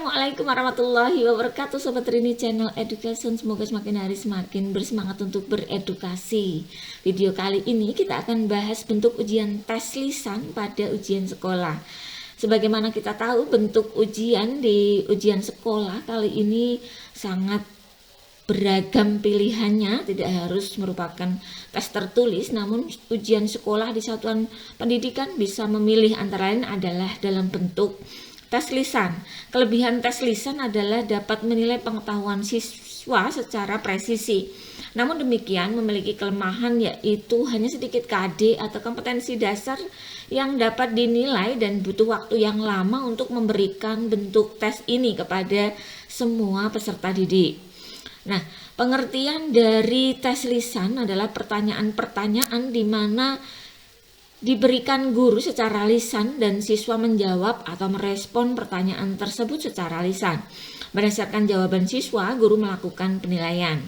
Assalamualaikum warahmatullahi wabarakatuh, Sobat Rini Channel Education. Semoga semakin hari semakin bersemangat untuk beredukasi. Video kali ini kita akan bahas bentuk ujian tes lisan pada ujian sekolah. Sebagaimana kita tahu, bentuk ujian di ujian sekolah kali ini sangat beragam pilihannya, tidak harus merupakan tes tertulis, namun ujian sekolah di satuan pendidikan bisa memilih antara lain adalah dalam bentuk tes lisan. Kelebihan tes lisan adalah dapat menilai pengetahuan siswa secara presisi. Namun demikian memiliki kelemahan, yaitu hanya sedikit KD atau kompetensi dasar yang dapat dinilai dan butuh waktu yang lama untuk memberikan bentuk tes ini kepada semua peserta didik. Nah, pengertian dari tes lisan adalah pertanyaan-pertanyaan di mana diberikan guru secara lisan dan siswa menjawab atau merespon pertanyaan tersebut secara lisan. Berdasarkan jawaban siswa, guru melakukan penilaian.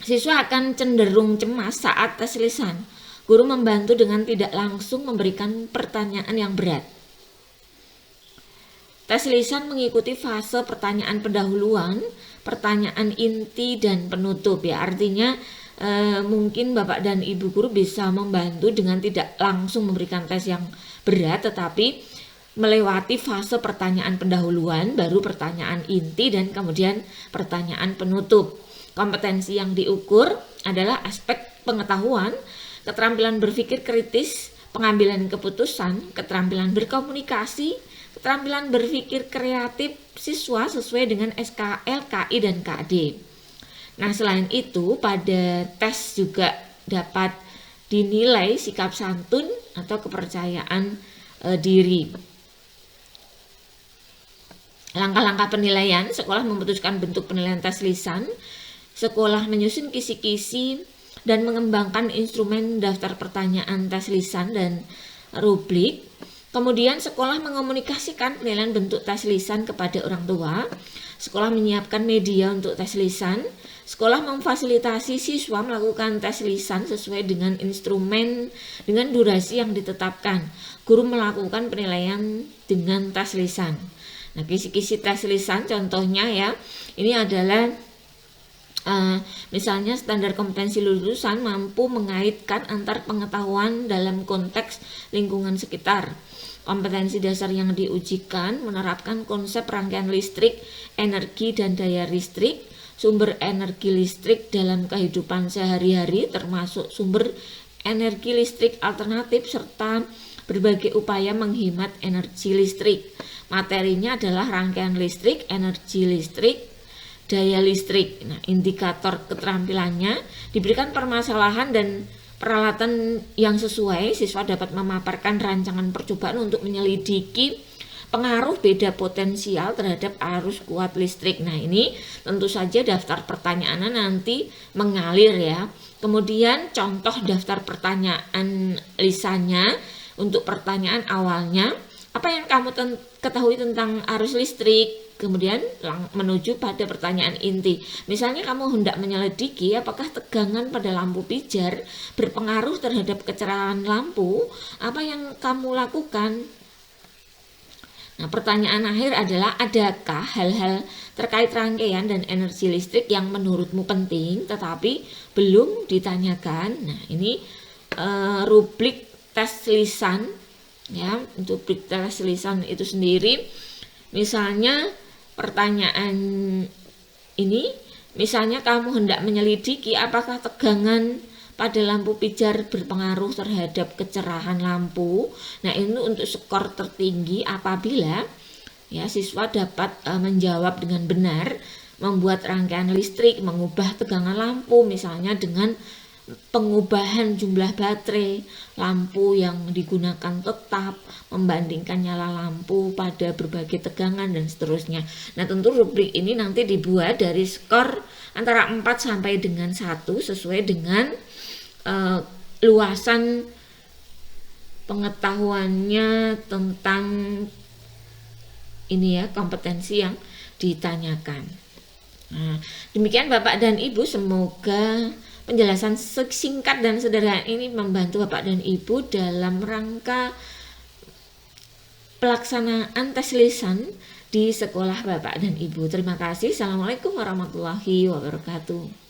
Siswa akan cenderung cemas saat tes lisan. Guru membantu dengan tidak langsung memberikan pertanyaan yang berat. Tes lisan mengikuti fase pertanyaan pendahuluan, pertanyaan inti, dan penutup. Artinya mungkin Bapak dan Ibu guru bisa membantu dengan tidak langsung memberikan tes yang berat, tetapi melewati fase pertanyaan pendahuluan, baru pertanyaan inti, dan kemudian pertanyaan penutup. Kompetensi yang diukur adalah aspek pengetahuan, keterampilan berpikir kritis, pengambilan keputusan, keterampilan berkomunikasi, keterampilan berpikir kreatif siswa sesuai dengan SKL, KI, dan KD. Nah, selain itu pada tes juga dapat dinilai sikap santun atau kepercayaan diri. Langkah-langkah penilaian: sekolah memutuskan bentuk penilaian tes lisan, sekolah menyusun kisi-kisi dan mengembangkan instrumen daftar pertanyaan tes lisan dan rubrik. Kemudian sekolah mengomunikasikan penilaian bentuk tes lisan kepada orang tua. Sekolah menyiapkan media untuk tes lisan. Sekolah memfasilitasi siswa melakukan tes lisan sesuai dengan instrumen dengan durasi yang ditetapkan. Guru melakukan penilaian dengan tes lisan. Nah, kisi-kisi tes lisan contohnya ini adalah misalnya standar kompetensi lulusan mampu mengaitkan antar pengetahuan dalam konteks lingkungan sekitar. Kompetensi dasar yang diujikan menerapkan konsep rangkaian listrik, energi dan daya listrik, sumber energi listrik dalam kehidupan sehari-hari termasuk sumber energi listrik alternatif serta berbagai upaya menghemat energi listrik. Materinya adalah rangkaian listrik, energi listrik, daya listrik. Nah, indikator keterampilannya diberikan permasalahan dan peralatan yang sesuai. Siswa dapat memaparkan rancangan percobaan untuk menyelidiki pengaruh beda potensial terhadap arus kuat listrik. Nah, ini tentu saja daftar pertanyaannya nanti mengalir Kemudian contoh daftar pertanyaan lisannya untuk pertanyaan awalnya, apa yang kamu ketahui tentang arus listrik? Kemudian menuju pada pertanyaan inti. Misalnya kamu hendak menyelidiki apakah tegangan pada lampu pijar berpengaruh terhadap kecerahan lampu, apa yang kamu lakukan? Nah, pertanyaan akhir adalah, adakah hal-hal terkait rangkaian dan energi listrik yang menurutmu penting tetapi belum ditanyakan? Nah, ini rubrik tes lisan untuk rubrik tes lisan itu sendiri. Misalnya pertanyaan ini, misalnya kamu hendak menyelidiki apakah tegangan pada lampu pijar berpengaruh terhadap kecerahan lampu. Nah, ini untuk skor tertinggi apabila siswa dapat menjawab dengan benar, membuat rangkaian listrik, mengubah tegangan lampu misalnya dengan pengubahan jumlah baterai lampu yang digunakan tetap, membandingkan nyala lampu pada berbagai tegangan dan seterusnya. Nah, tentu rubrik ini nanti dibuat dari skor antara 4 sampai dengan 1 sesuai dengan luasan pengetahuannya tentang kompetensi yang ditanyakan. Nah, demikian Bapak dan Ibu, semoga penjelasan singkat dan sederhana ini membantu Bapak dan Ibu dalam rangka pelaksanaan tes lisan di sekolah Bapak dan Ibu. Terima kasih. Assalamualaikum warahmatullahi wabarakatuh.